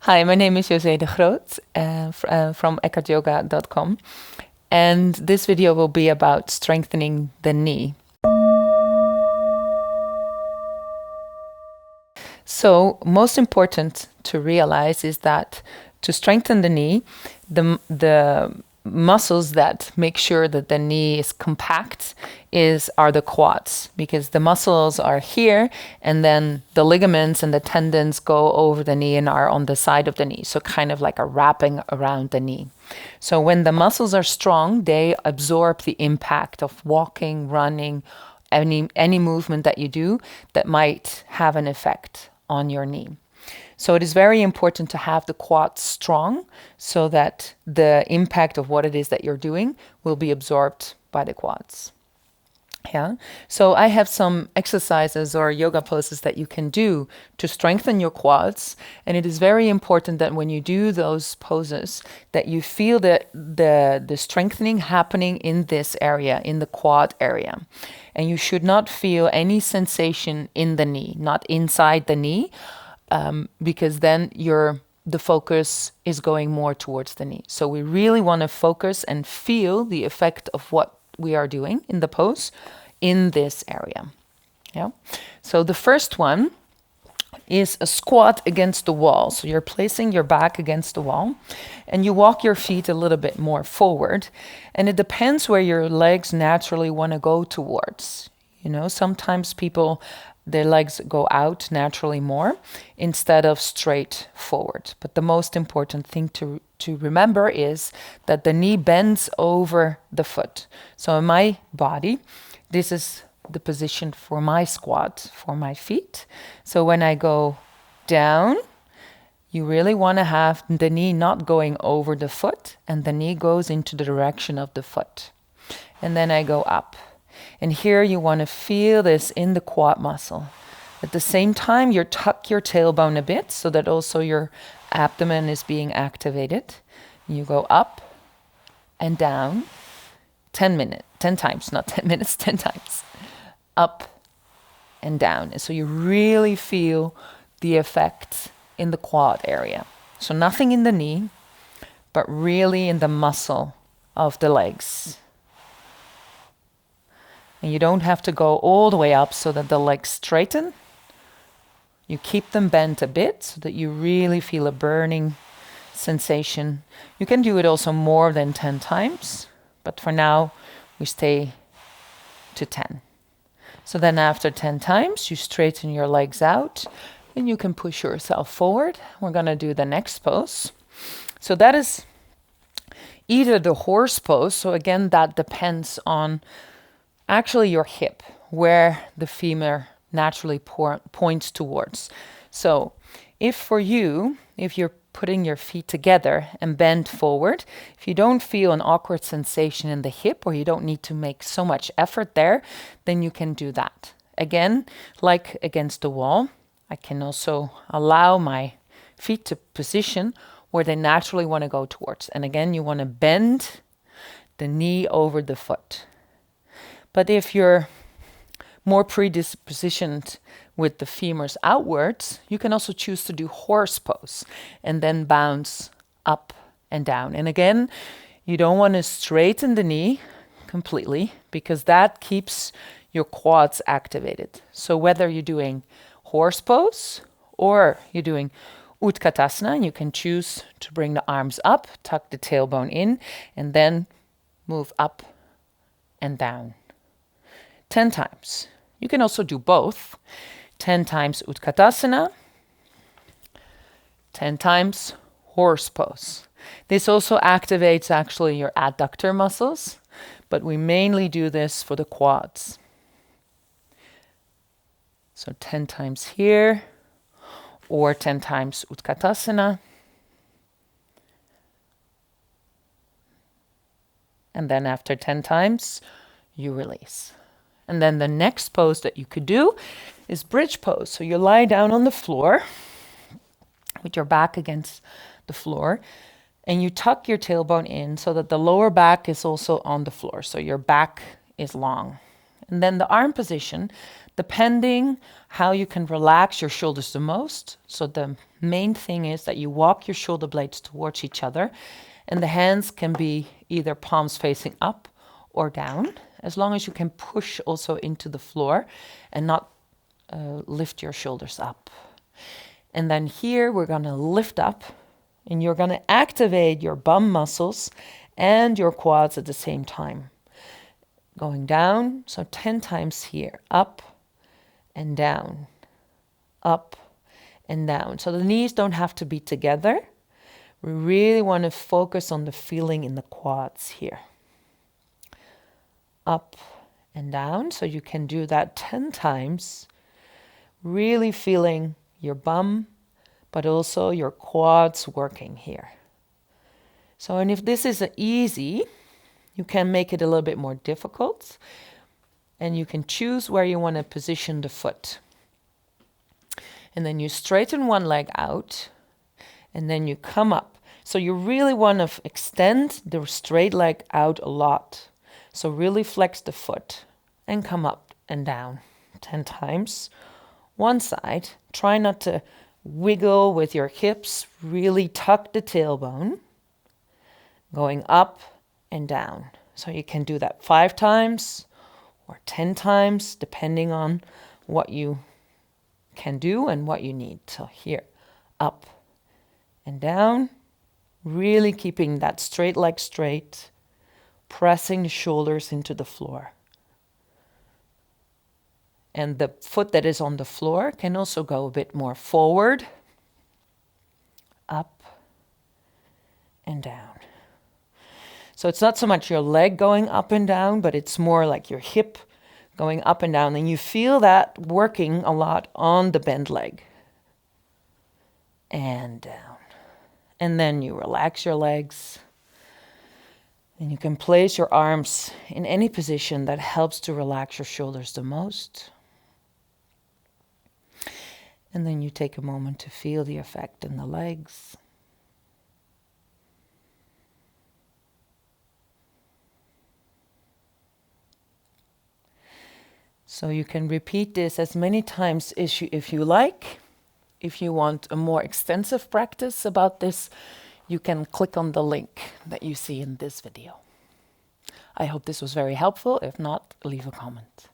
Hi, my name is José from EkhartYoga.com, and this video will be about strengthening the knee. So, most important to realize is that to strengthen the knee, the muscles that make sure that the knee is compact are the quads, because the muscles are here and then the ligaments and the tendons go over the knee and are on the side of the knee, so kind of like a wrapping around the knee. So when the muscles are strong, they absorb the impact of walking, running, any movement that you do that might have an effect on your knee. So it is very important to have the quads strong so that the impact of what it is that you're doing will be absorbed by the quads. Yeah. So I have some exercises or yoga poses that you can do to strengthen your quads. And it is very important that when you do those poses, that you feel the strengthening happening in this area, in the quad area. And you should not feel any sensation in the knee, not inside the knee, because then the focus is going more towards the knee. So we really want to focus and feel the effect of what we are doing in the pose in this area. Yeah. So the first one is a squat against the wall. So you're placing your back against the wall and you walk your feet a little bit more forward, and it depends where your legs naturally want to go towards. Sometimes their legs go out naturally more instead of straight forward. But the most important thing to remember is that the knee bends over the foot. So in my body, this is the position for my squat, for my feet. So when I go down, you really want to have the knee not going over the foot, and the knee goes into the direction of the foot. And then I go up. And here you want to feel this in the quad muscle. At the same time, you tuck your tailbone a bit so that also your abdomen is being activated. You go up and down 10 times, not 10 minutes, 10 times. Up and down. And so you really feel the effect in the quad area. So nothing in the knee, but really in the muscle of the legs. And you don't have to go all the way up so that the legs straighten. You keep them bent a bit so that you really feel a burning sensation. You can do it also more than 10 times, but for now we stay to 10. So then after 10 times, you straighten your legs out and you can push yourself forward. We're going to do the next pose. So that is either the horse pose. So again, that depends on actually your hip, where the femur naturally points towards. So if you're putting your feet together and bend forward, if you don't feel an awkward sensation in the hip, or you don't need to make so much effort there, then you can do that. Again, like against the wall, I can also allow my feet to position where they naturally want to go towards. And again, you want to bend the knee over the foot. But if you're more predispositioned with the femurs outwards, you can also choose to do horse pose and then bounce up and down. And again, you don't want to straighten the knee completely because that keeps your quads activated. So whether you're doing horse pose or you're doing Utkatasana, you can choose to bring the arms up, tuck the tailbone in, and then move up and down. 10 times. You can also do both. 10 times Utkatasana, 10 times horse pose. This also activates actually your adductor muscles, but we mainly do this for the quads. So 10 times here, or 10 times Utkatasana. And then after 10 times, you release. And then the next pose that you could do is bridge pose. So you lie down on the floor with your back against the floor, and you tuck your tailbone in so that the lower back is also on the floor. So your back is long. And then the arm position, depending how you can relax your shoulders the most. So the main thing is that you walk your shoulder blades towards each other, and the hands can be either palms facing up or down, as long as you can push also into the floor and not lift your shoulders up. And then here we're going to lift up, and you're going to activate your bum muscles and your quads at the same time. Going down, so 10 times here, up and down, up and down. So the knees don't have to be together. We really want to focus on the feeling in the quads here. Up and down, so you can do that 10 times, really feeling your bum, but also your quads working here. So, and if this is easy, you can make it a little bit more difficult, and you can choose where you want to position the foot. And then you straighten one leg out, and then you come up. So you really want to extend the straight leg out a lot. So really flex the foot and come up and down 10 times. One side, try not to wiggle with your hips, really tuck the tailbone, going up and down. So you can do that 5 times or 10 times, depending on what you can do and what you need. So here, up and down, really keeping that straight leg straight, pressing the shoulders into the floor. And the foot that is on the floor can also go a bit more forward, up and down. So it's not so much your leg going up and down, but it's more like your hip going up and down. And you feel that working a lot on the bent leg. And down. And then you relax your legs. And you can place your arms in any position that helps to relax your shoulders the most. And then you take a moment to feel the effect in the legs. So you can repeat this as many times as if you like. If you want a more extensive practice about this, you can click on the link that you see in this video. I hope this was very helpful. If not, leave a comment.